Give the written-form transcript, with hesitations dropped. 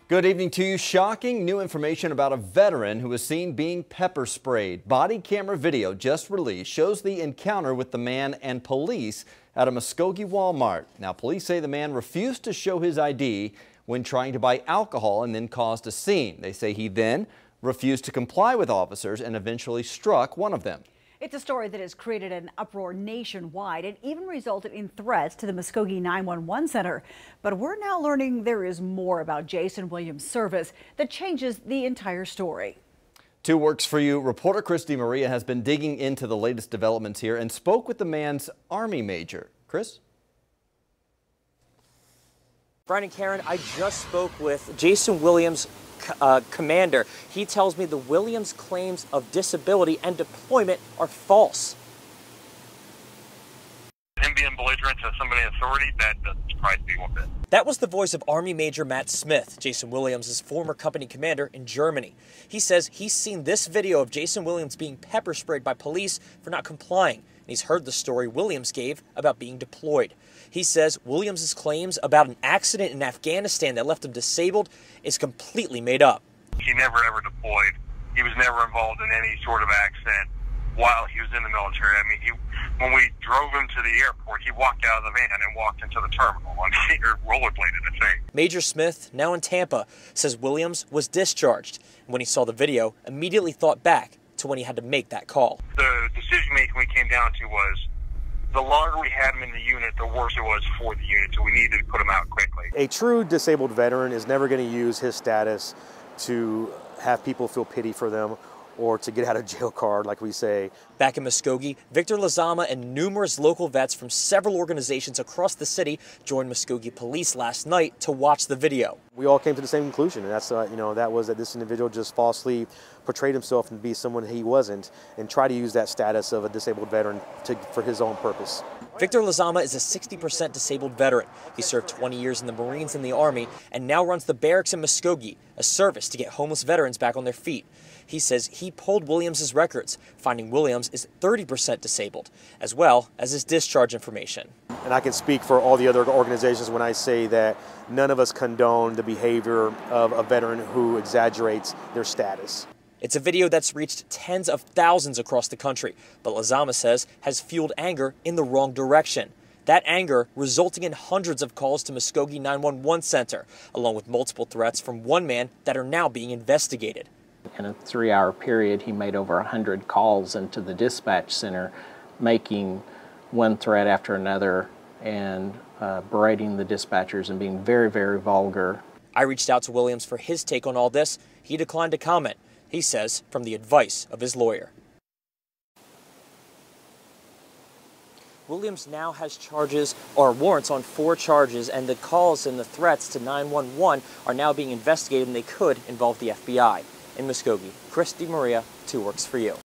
Good evening to you. Shocking new information about a veteran who was seen being pepper sprayed. Body camera video just released shows the encounter with the man and police at a Muskogee Walmart. Now, police say the man refused to show his ID when trying to buy alcohol and then caused a scene. They say he then refused to comply with officers and eventually struck one of them. It's a story that has created an uproar nationwide and even resulted in threats to the Muskogee 911 Center. But we're now learning there is more about Jason Williams' service that changes the entire story. 2 Works for You reporter Chris DeMaria has been digging into the latest developments here and spoke with the man's Army major. Chris? Brian and Karen, I just spoke with Jason Williams' commander. He tells me the Williams claims of disability and deployment are false. Him being belligerent to somebody in authority, that doesn't surprise me one bit. That was the voice of Army Major Matt Smith, Jason Williams' former company commander in Germany. He says he's seen this video of Jason Williams being pepper sprayed by police for not complying. He's heard the story Williams gave about being deployed. He says Williams' claims about an accident in Afghanistan that left him disabled is completely made up. He never ever deployed. He was never involved in any sort of accident while he was in the military. I mean, when we drove him to the airport, he walked out of the van and walked into the terminal. I mean, or rollerbladed, I think. Major Smith, now in Tampa, says Williams was discharged. And when he saw the video, immediately thought back to when he had to make that call. The decision making we came down to was the longer we had him in the unit, the worse it was for the unit, so we needed to put him out quickly. A true disabled veteran is never going to use his status to have people feel pity for them or to get out of jail card, like we say. Back in Muskogee, Victor Lazama and numerous local vets from several organizations across the city joined Muskogee police last night to watch the video. We all came to the same conclusion, and that's that was that this individual just falsely portrayed himself to be someone he wasn't and tried to use that status of a disabled veteran for his own purpose. Victor Lazama is a 60% disabled veteran. He served 20 years in the Marines and the Army and now runs the barracks in Muskogee, a service to get homeless veterans back on their feet. He says he pulled Williams' records, finding Williams is 30% disabled, as well as his discharge information. And I can speak for all the other organizations when I say that none of us condone the behavior of a veteran who exaggerates their status. It's a video that's reached tens of thousands across the country, but Lazama says has fueled anger in the wrong direction. That anger resulting in hundreds of calls to Muskogee 911 Center, along with multiple threats from one man that are now being investigated. In a 3-hour period, he made over 100 calls into the dispatch center, making one threat after another and berating the dispatchers and being very, very vulgar. I reached out to Williams for his take on all this. He declined to comment. He says from the advice of his lawyer. Williams now has warrants on 4 charges, and the calls and the threats to 911 are now being investigated, and they could involve the FBI. In Muskogee, Chris DeMaria, 2 Works for You.